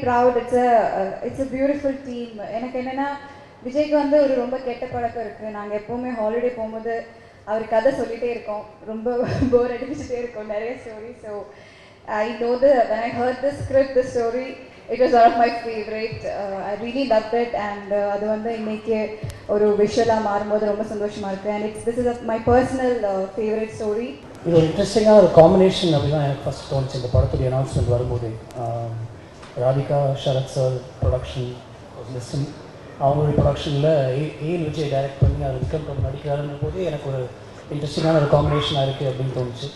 proud. It's a beautiful team. எனக்கு என்னன்னா விஜய்க்கு வந்து ஒரு ரொம்ப கெட்ட பழக்கம் இருக்குது. நாங்கள் எப்போவுமே ஹாலிடே போகும்போது அவர் கதை சொல்லிகிட்டே இருக்கோம், ரொம்ப போர் அடிச்சுட்டே இருக்கோம், நிறைய story. So I know that when I heard this script, this story, it was one of my favorite. I really loved it, and அது வந்து இன்னைக்கு ஒரு விஷுவலாக மாறும்போது ரொம்ப சந்தோஷமாக இருக்குது. And this is my personal favorite story. இது ஒரு இன்ட்ரெஸ்டிங்காக ஒரு காம்பினேஷன் அப்படின்னா எனக்கு ஃபஸ்ட் தோணுச்சு இந்த படத்துடைய அனௌன்ஸ்மெண்ட் வரும்போது. ராதிகா, ஷரத் சார் ப்ரொடக்ஷன், லிசன் அவங்களுடைய ப்ரொடக்ஷனில் ஏஎல் விஜய் டைரக்ட் பண்ணி அது விக்ரம் பிரபு நடிக்கிறாருன்ற போது எனக்கு ஒரு இன்ட்ரெஸ்டிங்கான ஒரு காம்பினேஷனாக இருக்குது அப்படின்னு தோணுச்சு.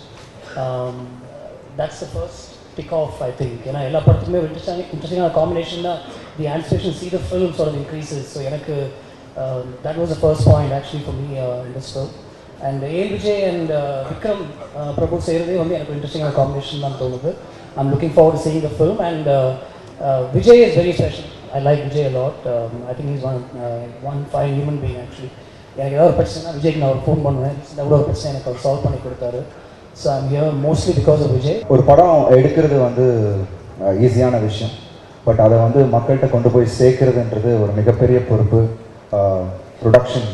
That's the first pick of I think. ஏன்னா எல்லா படத்துக்குமே ஒரு இன்ட்ரெஸ்டிங்கான காம்பினேஷன் தான் the anticipation see the film sort of increases. So எனக்கு that was the first point actually for me in this film. And A.L. Vijay and Vikram Prabhu செய்கிறதே வந்து எனக்கு இன்ட்ரெஸ்டிங்கான காம்பினேஷன் தான் தோணுது. I'm looking forward to seeing the film, and Vijay is very special. I like Vijay a lot. I think he's one fine human being actually. எனக்கு ஏதாவது ஒரு பிரச்சனைனா விஜய்க்கு நான் ஒரு ஃபோன் பண்ணுவேன், எவ்வளோ ஒரு பிரச்சனை எனக்கு அவர் சால்வ் பண்ணி கொடுத்தாரு. So I'm here mostly because of Vijay. ஒரு படம் எடுக்கிறது வந்து ஈஸியான விஷயம், பட் அதை வந்து மக்கள்கிட்ட கொண்டு போய் சேர்க்கறதுன்றது ஒரு மிகப்பெரிய பொறுப்பு ப்ரொடக்ஷன்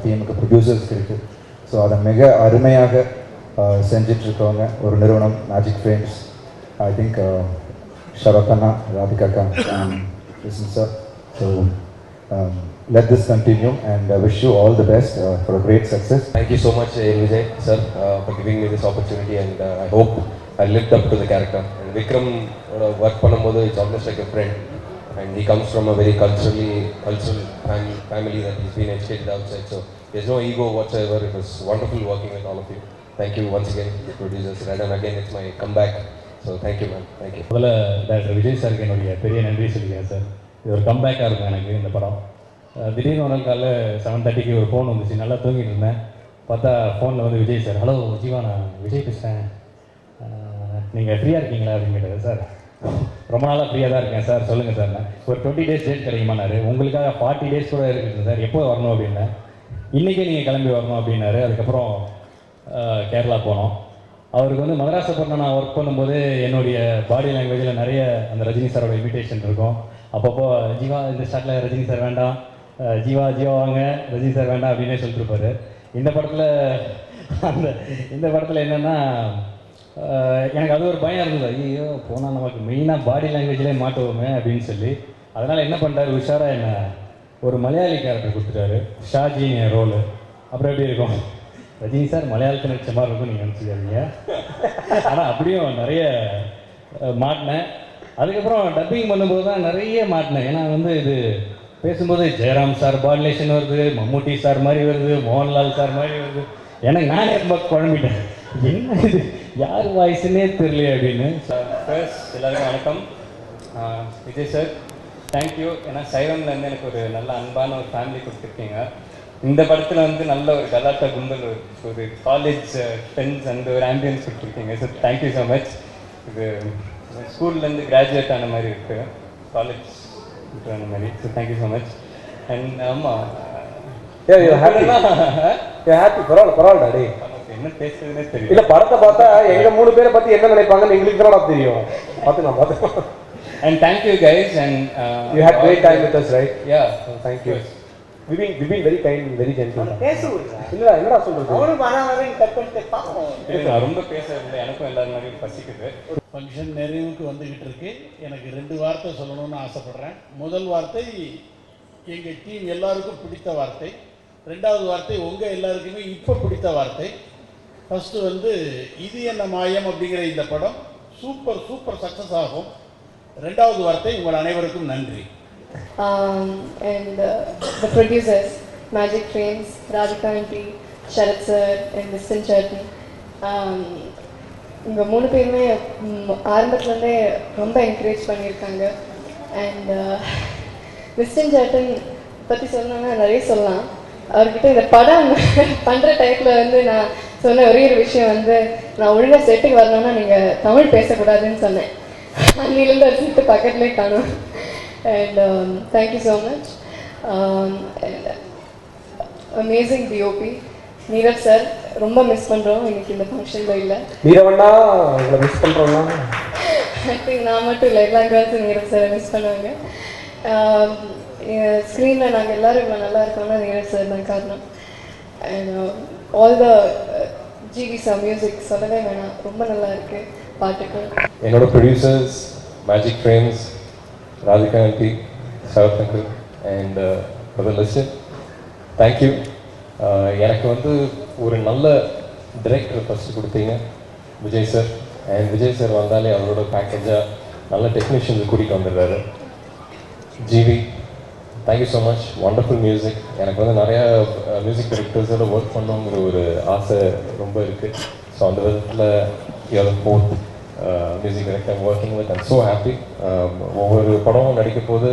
டீமுக்கு, ப்ரொடியூசர்ஸ்க்கு இருக்குது. ஸோ அதை மிக அருமையாக செஞ்சிட்ருக்கவங்க ஒரு நிறுவனம் Magic Frames. I think Sharath அண்ணா, Radhika, listen sir. So let this continue, and I wish you all the best for a great success. Thank you so much Vijay sir for giving me this opportunity, and I hope I lived up to the character. And Vikram work பண்ணும்போது it's almost like a friend, and he comes from a very cultural family that he's been educated outside, so there's no ego whatsoever. It was wonderful working with all of you. Thank you once again the producers, and again it's my comeback. So thank you man, thank you. முதல்ல doctor Vijay சாருக்கு என்னுடைய பெரிய நன்றி சொல்லிக்கிறேன் sir. இது ஒரு கம்பேக்காக இருக்கும் எனக்கு இந்த படம். திடீர்னு ஒரு நாள் காலைல 7:30க்கு ஒரு ஃபோன் வந்துச்சு. நல்லா தூங்கிட்டு இருந்தேன். பார்த்தா ஃபோனில் வந்து விஜய் சார், ஹலோ ஜீவா, நான் விஜய் பேசுகிறேன், நீங்கள் ஃப்ரீயாக இருக்கீங்களா அப்படின்னு கேட்டார். சார் ரொம்ப நாளாக ஃப்ரீயாக தான் இருக்கேன் சார், சொல்லுங்கள் சார். நான் ஒரு 20 days டேட் கிடைக்குமானாரு. உங்களுக்காக 40 days கூட இருக்குது சார், எப்போ வரணும் அப்படின்னேன். இன்றைக்கே நீங்கள் கிளம்பி வரணும் அப்படின்னாரு. அதுக்கப்புறம் கேரளா போனோம். அவருக்கு வந்து மதராசப்பட்டினம் நான் ஒர்க் பண்ணும்போது என்னுடைய பாடி லாங்குவேஜில் நிறைய அந்த ரஜினி சாரோட இமிட்டேஷன் இருக்கும். அப்பப்போ ஜீவா இந்த ஷாட்டில் ரஜினி சார் வேண்டாம், ஜீவா வாங்க, ரஜினி சார் வேண்டாம் அப்படின்னே சொல்லிட்டுருப்பாரு. இந்த படத்தில் என்னென்னா எனக்கு அது ஒரு பயம் இருந்தது. ஐயோ போனால் நமக்கு மெயினாக பாடி லாங்குவேஜ்லேயே மாட்டுவோமே அப்படின்னு சொல்லி. அதனால் என்ன பண்ணுறாரு, உஷாராக என்ன ஒரு மலையாளி கேரக்டர் கொடுத்துட்டாரு, ஷாஜின் என் ரோலு. அப்புறம் எப்படி இருக்கும், ரஜினி சார் மலையாளத்தில் நடிச்ச மாதிரி இருக்கும் நீங்கள் நினச்சிக்காதீங்க. ஆனால் அப்படியும் நிறைய மாட்டினேன். அதுக்கப்புறம் டப்பிங் பண்ணும்போது தான் நிறைய மாட்டினேன். ஏன்னா வந்து இது பேசும்போது ஜெயராம் சார் பாட்லேஷன் வருது, மம்முட்டி சார் மாதிரி வருது, மோகன்லால் சார் மாதிரி வருது. எனக்கு நானே ரொம்ப குழம்பிட்டேன், என்ன இது யார் வாய்ஸுன்னே தெரியல அப்படின்னு. ஃபர்ஸ்ட் எல்லாருக்கும் வணக்கம். Vijay sir thank you. ஏன்னா சைரன்லேருந்து எனக்கு ஒரு நல்ல அன்பான ஒரு ஃபேமிலி கொடுத்துருக்கீங்க. இந்த படத்தில் வந்து நல்ல ஒரு கலாட்டா கும்பல், ஒரு காலேஜ் ஃப்ரெண்ட்ஸ் அந்த ஒரு ஆம்பியன்ஸ் கொடுத்துருக்கீங்க. So thank you so much. இது ஸ்கூல்லேருந்து கிராஜுவேட் ஆன மாதிரி இருக்குது, காலேஜ் ஆன மாதிரி. So thank you so much. And ஆமாம் ஹாப்பி. பரவாயில்ல டே, என்ன பேசுறதுன்னே தெரியல. இல்லை படத்தை பார்த்தா எங்கள் 3 பேரை பற்றி என்ன நினைப்பாங்கன்னு எங்களுக்கு தான் தெரியும். பார்த்துக்கலாம். And thank you guys, and you had great time with us, right? Yeah, thank you. We've been very kind, very gentle. இல்லடா என்னடா சொல்றது, அவரு வரானவரே கட் பண்ணிட்டு பாப்போம். நான் ரொம்ப பேசல, எனக்கும் எல்லாரும் மாதிரி பசிக்குது. ஃபங்க்ஷன் நிறைவுக்கு வந்துகிட்டு இருக்கு. எனக்கு 2 வார்த்தை சொல்லணும்னு ஆசைப்படுறேன். முதல் வார்த்தை எங்கள் டீம் எல்லாருக்கும் பிடித்த வார்த்தை. 2வது வார்த்தை உங்கள் எல்லாருக்குமே இப்போ பிடித்த வார்த்தை. ஃபஸ்ட்டு வந்து இது என்ன மாயம் அப்படிங்கிற இந்த படம் சூப்பர் சக்ஸஸ் ஆகும். 2வது வார்த்தை உங்கள் அனைவருக்கும் நன்றி. And the producers, Magic Frames, Radhika Aunty, Sharath Sir, and Mr. Chutney. இங்கே 3 பேருமே ஆரம்பத்துலேருந்தே ரொம்ப என்கரேஜ் பண்ணியிருக்காங்க. அண்ட் மிஸ்டர் ஜட்டன் பற்றி சொல்லணும்னா நிறைய சொல்லலாம். அவர்கிட்ட இந்த படம் பண்ணுற டைப்பில் வந்து நான் சொன்ன ஒரே ஒரு விஷயம் வந்து, நான் ஒழுங்காக செட்டுக்கு வரணும்னா நீங்கள் தமிழ் பேசக்கூடாதுன்னு சொன்னேன். அன்னிலேருந்து ஒரு செட்டு பக்கத்துலேயே காணும். And thank you so much. And amazing DOP Nirav sir, ரொம்ப மிஸ் பண்ணுறோம் இன்னைக்கு இந்த ஃபங்க்ஷனில் இல்லை. நீரவண்ணா உங்களை மிஸ் பண்ணுறோம்னா ஐ திங்க் நான் மட்டும் இல்லை, எல்லா கேர்ள்ஸும் நீரவ் சாரை மிஸ் பண்ணுவாங்க. ஸ்க்ரீனில் நாங்கள் எல்லோரும் இவ்வளோ நல்லா இருக்கோம்னா நீரவ் சார் தான் காரணம். And all the GV sir music சொல்லவே வேணாம், ரொம்ப நல்லா இருக்குது பாட்டுக்கு. என்னோட producers Magic Frames, Radhika aunty, Sarath uncle and brother Listin, thank you. எனக்கு வந்து ஒரு நல்ல டைரக்டர் ஃபஸ்ட்டு கொடுத்தீங்க Vijay sir. And Vijay sir வந்தாலே அவரோட பேக்கேஜாக நல்ல டெக்னீஷியன்ஸ் கூட்டிகிட்டு வந்துடுறாரு. GV, thank you so much, wonderful music. எனக்கு வந்து நிறையா மியூசிக் டைரக்டர்ஸோட ஒர்க் பண்ணணுங்கிற ஒரு ஆசை ரொம்ப இருக்குது. ஸோ அந்த விதத்தில் you're both music director working with I'm so happy. ஒவ்வொரு படமும் நடிக்கும் போது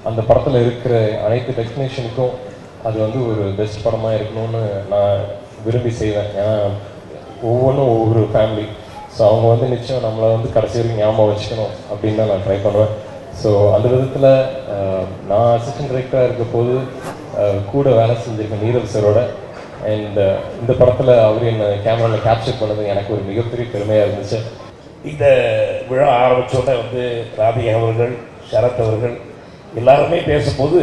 அந்த படத்தில் இருக்கிற அனைத்து டெக்னீஷியனுக்கும் அது வந்து ஒரு பெஸ்ட் படமாக இருக்கணும்னு நான் விரும்பி செய்வேன். ஏன்னா ஒவ்வொன்றும் ஒவ்வொரு ஃபேமிலி. ஸோ அவங்க வந்து நிச்சயம் நம்மளை வந்து கடைசி வரைக்கும் ஞாபகம் வச்சுக்கணும் அப்படின்னு தான் நான் ட்ரை பண்ணுவேன். ஸோ அந்த விதத்தில் நான் அசிஸ்டன்ட் டைரக்டராக இருக்க போது கூட வேலை செஞ்சுருக்கேன் நீரவ் சாரோட. அண்ட் இந்த படத்தில் அவர் என்னை கேமராவில் கேப்சர் பண்ணது எனக்கு ஒரு மிகப்பெரிய பெருமையாக இருந்துச்சு. இந்த விழா ஆரம்பித்தோடனே வந்து ராதிகா அவர்கள், சரத் அவர்கள் எல்லாருமே பேசும்போது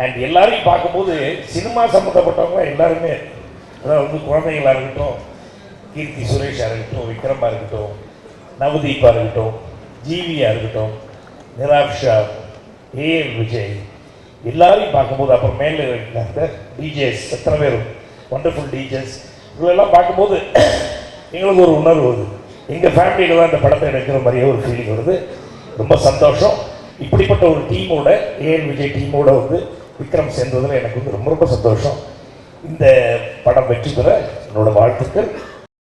அண்ட் எல்லாரையும் பார்க்கும்போது சினிமா சம்மந்தப்பட்டவங்க எல்லாருமே, அதாவது வந்து குழந்தைங்களாக இருக்கட்டும், கீர்த்தி சுரேஷாக இருக்கட்டும், விக்ரமாக இருக்கட்டும், நவதீப்பாக இருக்கட்டும், ஜிவியாக இருக்கட்டும், நிராக்ஷா, ஏஎல் விஜய் எல்லாரையும் பார்க்கும்போது, அப்புறம் மேலே இருக்கிற டிஜேஸ் எத்தனை பேரும் ஒண்டர்ஃபுல் டிஜேஸ் இவங்களெல்லாம் பார்க்கும்போது எங்களுக்கு ஒரு உணர்வு வருது. எங்கள் ஃபேமிலியில் தான் இந்த படத்தை எடுக்கிற மாதிரியே ஒரு ஃபீலிங் வருது. ரொம்ப சந்தோஷம். இப்படிப்பட்ட ஒரு டீமோட, ஏஎல் விஜய் டீமோட வந்து விக்ரம் சேர்ந்ததில் எனக்கு வந்து ரொம்ப ரொம்ப சந்தோஷம். இந்த படம் வெற்றி பெற என்னோட வாழ்த்துக்கள்.